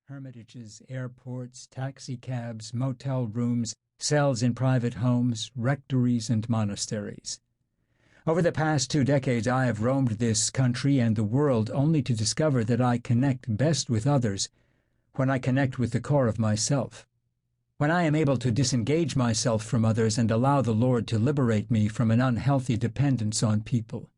hermitages, airports, taxicabs, motel rooms, cells in private homes, rectories, and monasteries. Over the past 2 decades, I have roamed this country and the world only to discover that I connect best with others when I connect with the core of myself, when I am able to disengage myself from others and allow the Lord to liberate me from an unhealthy dependence on people.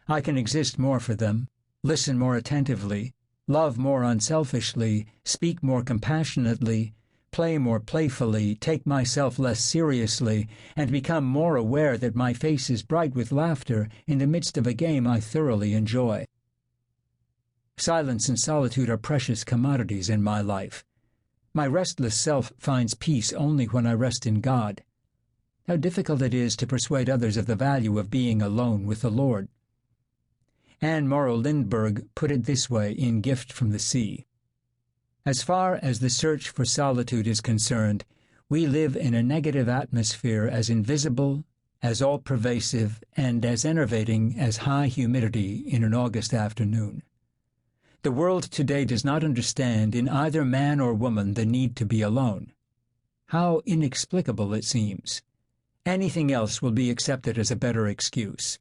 I can exist more for them, listen more attentively, love more unselfishly, speak more compassionately, play more playfully, take myself less seriously, and become more aware that my face is bright with laughter in the midst of a game I thoroughly enjoy. Silence and solitude are precious commodities in my life. My restless self finds peace only when I rest in God. How difficult it is to persuade others of the value of being alone with the Lord. Anne Morrow Lindbergh put it this way in Gift from the Sea. As far as the search for solitude is concerned, we live in a negative atmosphere as invisible, as all-pervasive, and as enervating as high humidity in an August afternoon. The world today does not understand in either man or woman the need to be alone. How inexplicable it seems. Anything else will be accepted as a better excuse.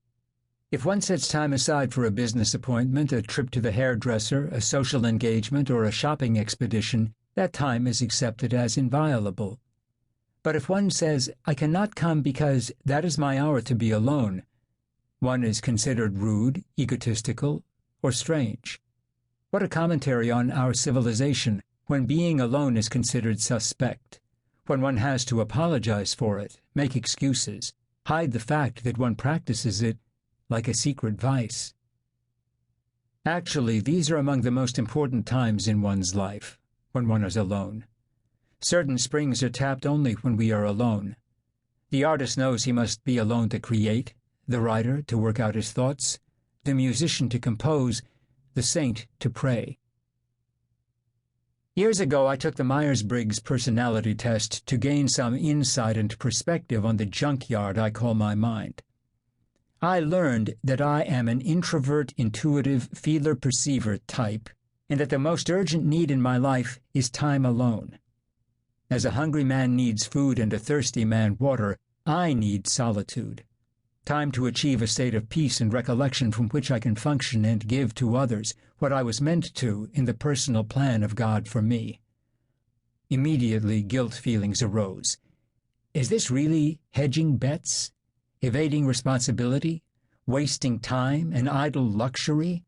If one sets time aside for a business appointment, a trip to the hairdresser, a social engagement, or a shopping expedition, that time is accepted as inviolable. But if one says, "I cannot come because that is my hour to be alone," one is considered rude, egotistical, or strange. What a commentary on our civilization when being alone is considered suspect, when one has to apologize for it, make excuses, hide the fact that one practices it like a secret vice. Actually, these are among the most important times in one's life, when one is alone. Certain springs are tapped only when we are alone. The artist knows he must be alone to create, the writer to work out his thoughts, the musician to compose, the saint to pray. Years ago, I took the Myers-Briggs personality test to gain some insight and perspective on the junkyard I call my mind. I learned that I am an introvert, intuitive, feeler-perceiver type, and that the most urgent need in my life is time alone. As a hungry man needs food and a thirsty man water, I need solitude. Time to achieve a state of peace and recollection from which I can function and give to others what I was meant to in the personal plan of God for me. Immediately, guilt feelings arose. Is this really hedging bets? Evading responsibility? Wasting time? An idle luxury?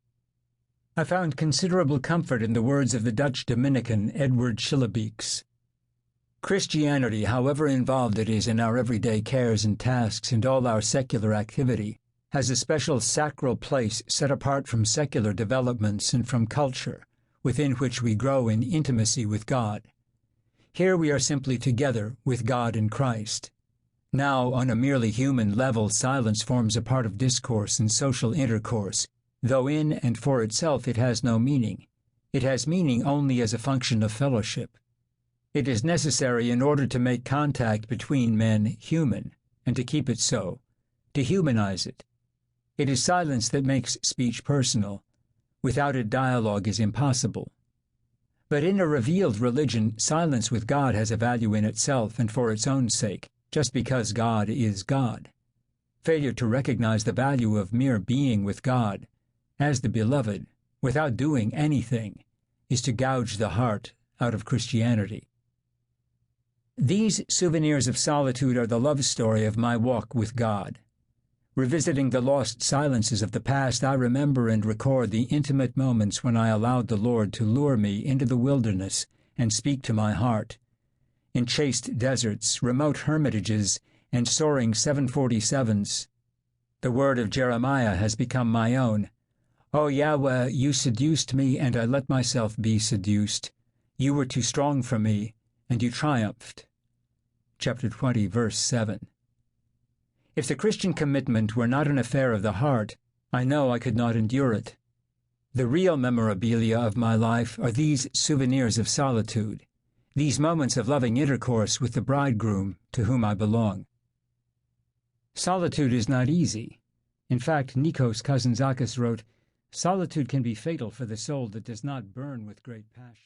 I found considerable comfort in the words of the Dutch Dominican Edward Schillebeeckx. Christianity, however involved it is in our everyday cares and tasks and all our secular activity, has a special sacral place set apart from secular developments and from culture, within which we grow in intimacy with God. Here we are simply together with God in Christ. Now, on a merely human level, silence forms a part of discourse and social intercourse, though in and for itself it has no meaning. It has meaning only as a function of fellowship. It is necessary in order to make contact between men human, and to keep it so, to humanize it. It is silence that makes speech personal. Without it, dialogue is impossible. But in a revealed religion, silence with God has a value in itself and for its own sake, just because God is God. Failure to recognize the value of mere being with God, as the beloved, without doing anything, is to gouge the heart out of Christianity. These souvenirs of solitude are the love story of my walk with God. Revisiting the lost silences of the past, I remember and record the intimate moments when I allowed the Lord to lure me into the wilderness and speak to my heart. In chaste deserts, remote hermitages, and soaring 747s, the word of Jeremiah has become my own. O Yahweh, you seduced me, and I let myself be seduced. You were too strong for me, and you triumphed. Chapter 20, verse 7. If the Christian commitment were not an affair of the heart, I know I could not endure it. The real memorabilia of my life are these souvenirs of solitude, these moments of loving intercourse with the bridegroom to whom I belong. Solitude is not easy. In fact, Nikos Kazantzakis wrote, "Solitude can be fatal for the soul that does not burn with great passion."